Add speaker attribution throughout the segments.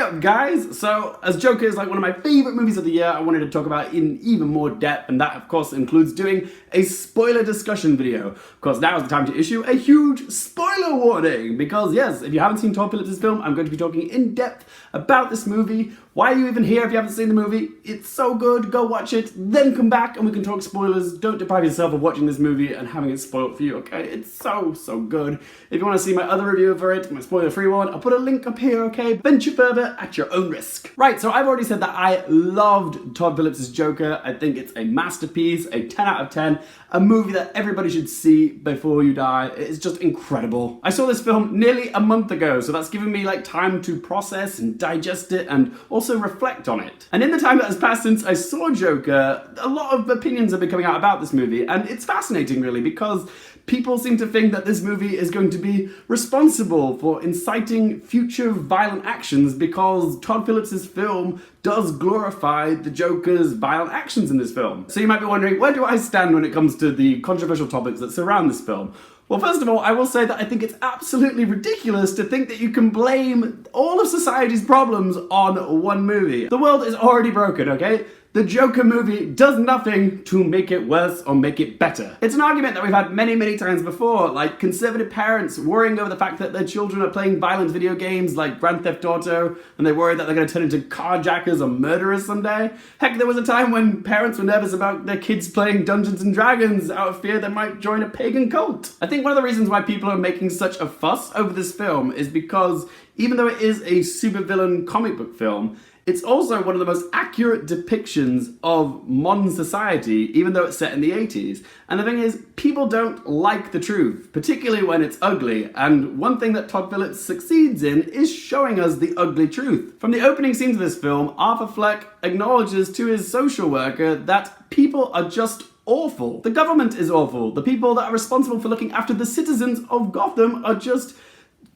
Speaker 1: up, guys? So, as Joker is like one of my favorite movies of the year, I wanted to talk about it in even more depth, and that, of course, includes doing a spoiler discussion video. Of course, now is the time to issue a huge spoiler warning, because yes, if you haven't seen Todd Phillips' film, I'm going to be talking in depth about this movie. Why are you even here if you haven't seen the movie? It's so good, go watch it, then come back and we can talk spoilers. Don't deprive yourself of watching this movie and having it spoiled for you, okay? It's so good. If you want to see my other review for it, my spoiler-free one, I'll put a link up here, okay? Venture further at your own risk. Right, so I've already said that I loved Todd Phillips' Joker. I think it's a masterpiece, a 10 out of 10, a movie that everybody should see before you die. It's just incredible. I saw this film nearly a month ago, so that's given me like time to process and digest it and also reflect on it. And in the time that has passed since I saw Joker, a lot of opinions have been coming out about this movie, and it's fascinating really because people seem to think that this movie is going to be responsible for inciting future violent actions because Todd Phillips' film does glorify the Joker's violent actions in this film. So you might be wondering, where do I stand when it comes to the controversial topics that surround this film? Well, first of all, I will say that I think it's absolutely ridiculous to think that you can blame all of society's problems on one movie. The world is already broken, okay? The Joker movie does nothing to make it worse or make it better. It's an argument that we've had many times before, like conservative parents worrying over the fact that their children are playing violent video games like Grand Theft Auto, and they worry that they're going to turn into carjackers or murderers someday. Heck, there was a time when parents were nervous about their kids playing Dungeons and Dragons out of fear they might join a pagan cult. I think one of the reasons why people are making such a fuss over this film is because even though it is a supervillain comic book film, it's also one of the most accurate depictions of modern society, even though it's set in the 80s. And the thing is, people don't like the truth, particularly when it's ugly. And one thing that Todd Phillips succeeds in is showing us the ugly truth. From the opening scenes of this film, Arthur Fleck acknowledges to his social worker that people are just awful. The government is awful. The people that are responsible for looking after the citizens of Gotham are just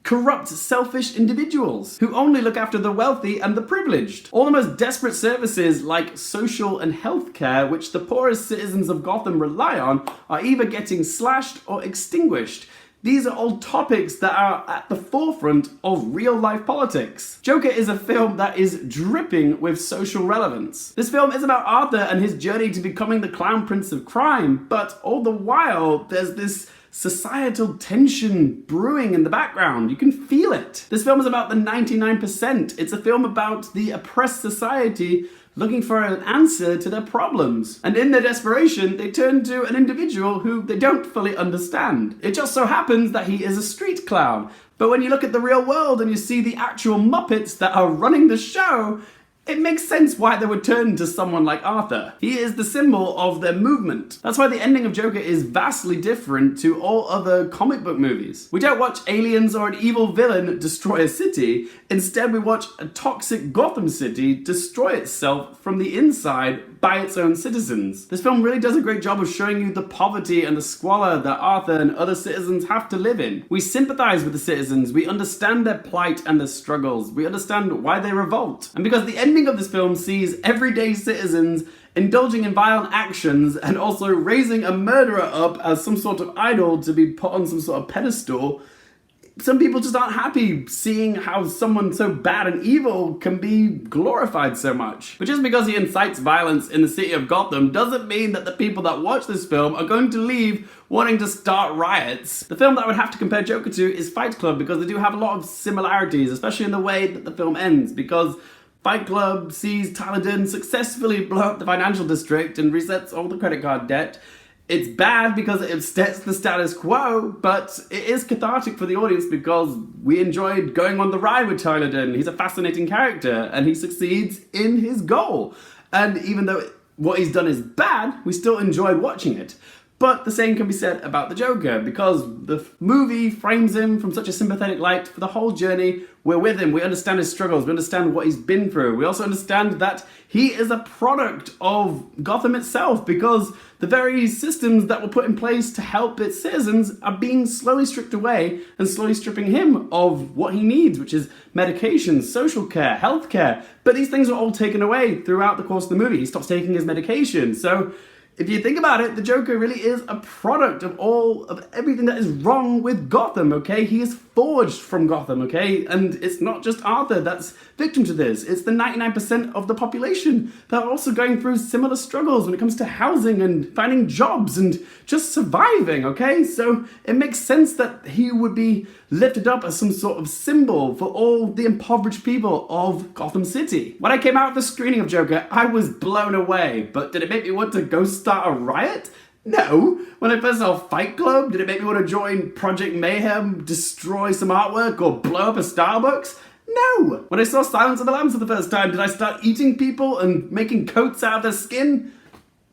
Speaker 1: corrupt, selfish individuals who only look after the wealthy and the privileged. All the most desperate services like social and health care, which the poorest citizens of Gotham rely on, are either getting slashed or extinguished. These are all topics that are at the forefront of real-life politics. Joker is a film that is dripping with social relevance. This film is about Arthur and his journey to becoming the Clown Prince of Crime, but all the while there's this societal tension brewing in the background. You can feel it. This film is about the 99%. It's a film about the oppressed society looking for an answer to their problems. And in their desperation, they turn to an individual who they don't fully understand. It just so happens that he is a street clown. But when you look at the real world and you see the actual Muppets that are running the show, it makes sense why they would turn to someone like Arthur. He is the symbol of their movement. That's why the ending of Joker is vastly different to all other comic book movies. We don't watch aliens or an evil villain destroy a city. Instead, we watch a toxic Gotham City destroy itself from the inside by its own citizens. This film really does a great job of showing you the poverty and the squalor that Arthur and other citizens have to live in. We sympathize with the citizens, we understand their plight and their struggles, we understand why they revolt. And because the ending of this film sees everyday citizens indulging in violent actions and also raising a murderer up as some sort of idol to be put on some sort of pedestal, some people just aren't happy seeing how someone so bad and evil can be glorified so much. But just because he incites violence in the city of Gotham doesn't mean that the people that watch this film are going to leave wanting to start riots. The film that I would have to compare Joker to is Fight Club, because they do have a lot of similarities, especially in the way that the film ends, because Fight Club sees Tyler Durden successfully blow up the financial district and resets all the credit card debt. It's bad because it upsets the status quo, but it is cathartic for the audience because we enjoyed going on the ride with Tyler Durden. He's a fascinating character and he succeeds in his goal. And even though what he's done is bad, we still enjoyed watching it. But the same can be said about the Joker, because the movie frames him from such a sympathetic light for the whole journey. We're with him, we understand his struggles, we understand what he's been through. We also understand that he is a product of Gotham itself, because the very systems that were put in place to help its citizens are being slowly stripped away and slowly stripping him of what he needs, which is medication, social care, healthcare. But these things are all taken away throughout the course of the movie. He stops taking his medication, so if you think about it, the Joker really is a product of everything that is wrong with Gotham, okay? He is forged from Gotham, okay? And it's not just Arthur that's victim to this. It's the 99% of the population that are also going through similar struggles when it comes to housing and finding jobs and just surviving, okay? So it makes sense that he would be lifted up as some sort of symbol for all the impoverished people of Gotham City. When I came out of the screening of Joker, I was blown away, but did it make me want to go start a riot? No. When I first saw Fight Club, did it make me want to join Project Mayhem, destroy some artwork, or blow up a Starbucks? No. When I saw Silence of the Lambs for the first time, did I start eating people and making coats out of their skin?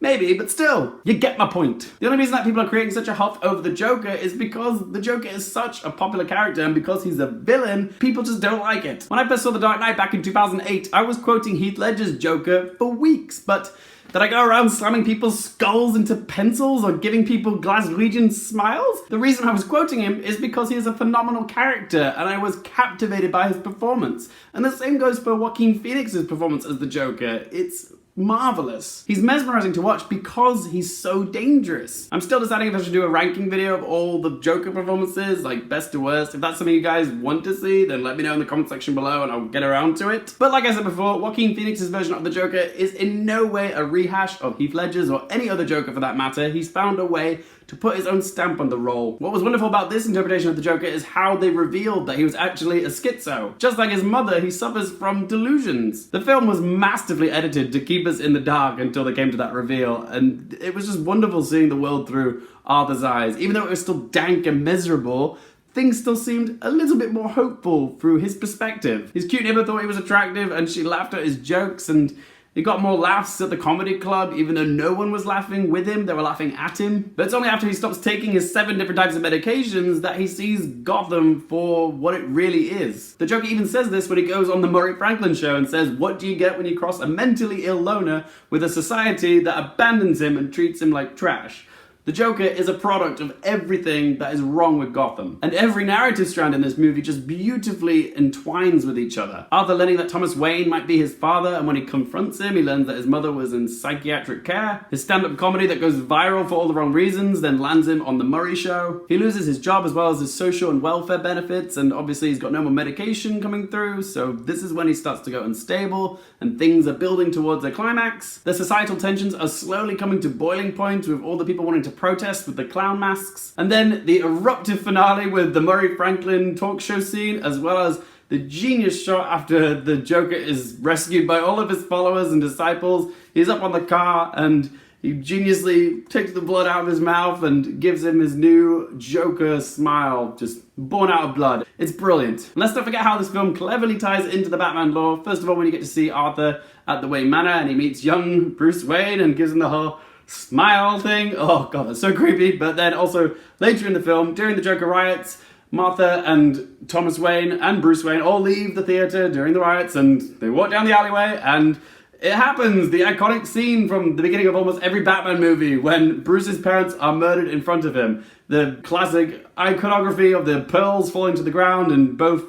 Speaker 1: Maybe, but still, you get my point. The only reason that people are creating such a huff over the Joker is because the Joker is such a popular character, and because he's a villain, people just don't like it. When I first saw The Dark Knight back in 2008, I was quoting Heath Ledger's Joker for weeks, but did I go around slamming people's skulls into pencils or giving people Glaswegian smiles? The reason I was quoting him is because he is a phenomenal character, and I was captivated by his performance. And the same goes for Joaquin Phoenix's performance as the Joker. It's marvelous. He's mesmerizing to watch because he's so dangerous. I'm still deciding if I should do a ranking video of all the Joker performances, like best to worst. If that's something you guys want to see, then let me know in the comment section below and I'll get around to it. But like I said before, Joaquin Phoenix's version of the Joker is in no way a rehash of Heath Ledger's or any other Joker for that matter. He's found a way to put his own stamp on the role. What was wonderful about this interpretation of the Joker is how they revealed that he was actually a schizo. Just like his mother, he suffers from delusions. The film was masterfully edited to keep us in the dark until they came to that reveal, and it was just wonderful seeing the world through Arthur's eyes. Even though it was still dank and miserable, things still seemed a little bit more hopeful through his perspective. His cute neighbor thought he was attractive and she laughed at his jokes, and he got more laughs at the comedy club, even though no one was laughing with him, they were laughing at him. But it's only after he stops taking his 7 different types of medications that he sees Gotham for what it really is. The Joker even says this when he goes on the Murray Franklin show and says, "What do you get when you cross a mentally ill loner with a society that abandons him and treats him like trash?" The Joker is a product of everything that is wrong with Gotham. And every narrative strand in this movie just beautifully entwines with each other. Arthur learning that Thomas Wayne might be his father, and when he confronts him, he learns that his mother was in psychiatric care. His stand-up comedy that goes viral for all the wrong reasons, then lands him on the Murray show. He loses his job as well as his social and welfare benefits, and obviously he's got no more medication coming through, so this is when he starts to go unstable, and things are building towards a climax. The societal tensions are slowly coming to boiling point, with all the people wanting to protest with the clown masks. And then the eruptive finale with the Murray Franklin talk show scene, as well as the genius shot after the Joker is rescued by all of his followers and disciples. He's up on the car and he geniusly takes the blood out of his mouth and gives him his new Joker smile, just born out of blood. It's brilliant. And let's not forget how this film cleverly ties into the Batman lore. First of all, when you get to see Arthur at the Wayne Manor and he meets young Bruce Wayne and gives him the whole smile thing. Oh god, that's so creepy. But then also later in the film, during the Joker riots, Martha and Thomas Wayne and Bruce Wayne all leave the theater during the riots and they walk down the alleyway and it happens, the iconic scene from the beginning of almost every Batman movie when Bruce's parents are murdered in front of him. The classic iconography of the pearls falling to the ground and both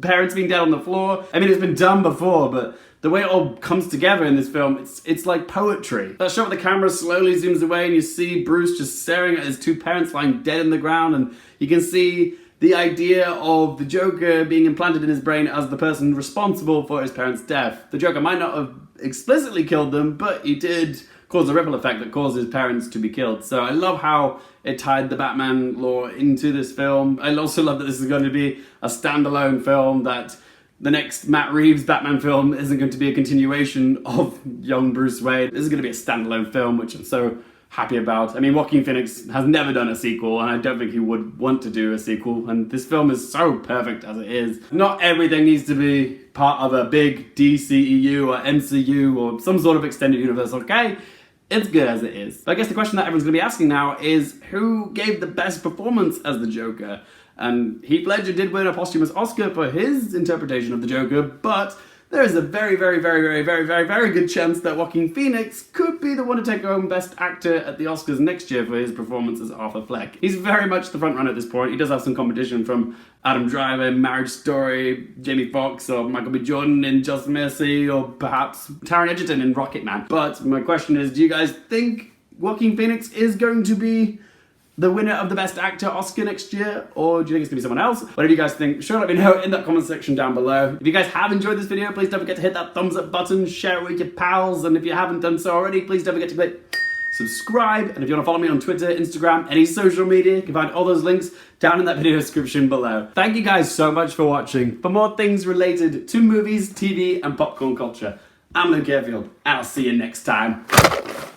Speaker 1: parents being dead on the floor. I mean, it's been done before, but the way it all comes together in this film, it's like poetry. That shot where the camera slowly zooms away and you see Bruce just staring at his 2 parents lying dead in the ground, and you can see the idea of the Joker being implanted in his brain as the person responsible for his parents' death. The Joker might not have explicitly killed them, but he did cause a ripple effect that caused his parents to be killed. So I love how it tied the Batman lore into this film. I also love that this is going to be a standalone film, that the next Matt Reeves Batman film isn't going to be a continuation of young Bruce Wayne. This is going to be a standalone film, which I'm so happy about. I mean, Joaquin Phoenix has never done a sequel, and I don't think he would want to do a sequel, and this film is so perfect as it is. Not everything needs to be part of a big DCEU or MCU or some sort of extended universe, okay? It's good as it is. But I guess the question that everyone's going to be asking now is, who gave the best performance as the Joker? And Heath Ledger did win a posthumous Oscar for his interpretation of the Joker, but there is a very good chance that Joaquin Phoenix could be the one to take home Best Actor at the Oscars next year for his performance as Arthur Fleck. He's very much the front runner at this point. He does have some competition from Adam Driver in Marriage Story, Jamie Foxx or Michael B. Jordan in Just Mercy, or perhaps Taron Egerton in Rocketman. But my question is, do you guys think Joaquin Phoenix is going to be the winner of the Best Actor Oscar next year, or do you think it's gonna be someone else? Whatever you guys think, sure, let me know in that comment section down below. If you guys have enjoyed this video, please don't forget to hit that thumbs up button, share it with your pals, and if you haven't done so already, please don't forget to click subscribe. And if you want to follow me on Twitter, Instagram, any social media, you can find all those links down in that video description below. Thank you guys so much for watching. For more things related to movies, TV, and popcorn culture, I'm Luke Airfield, and I'll see you next time.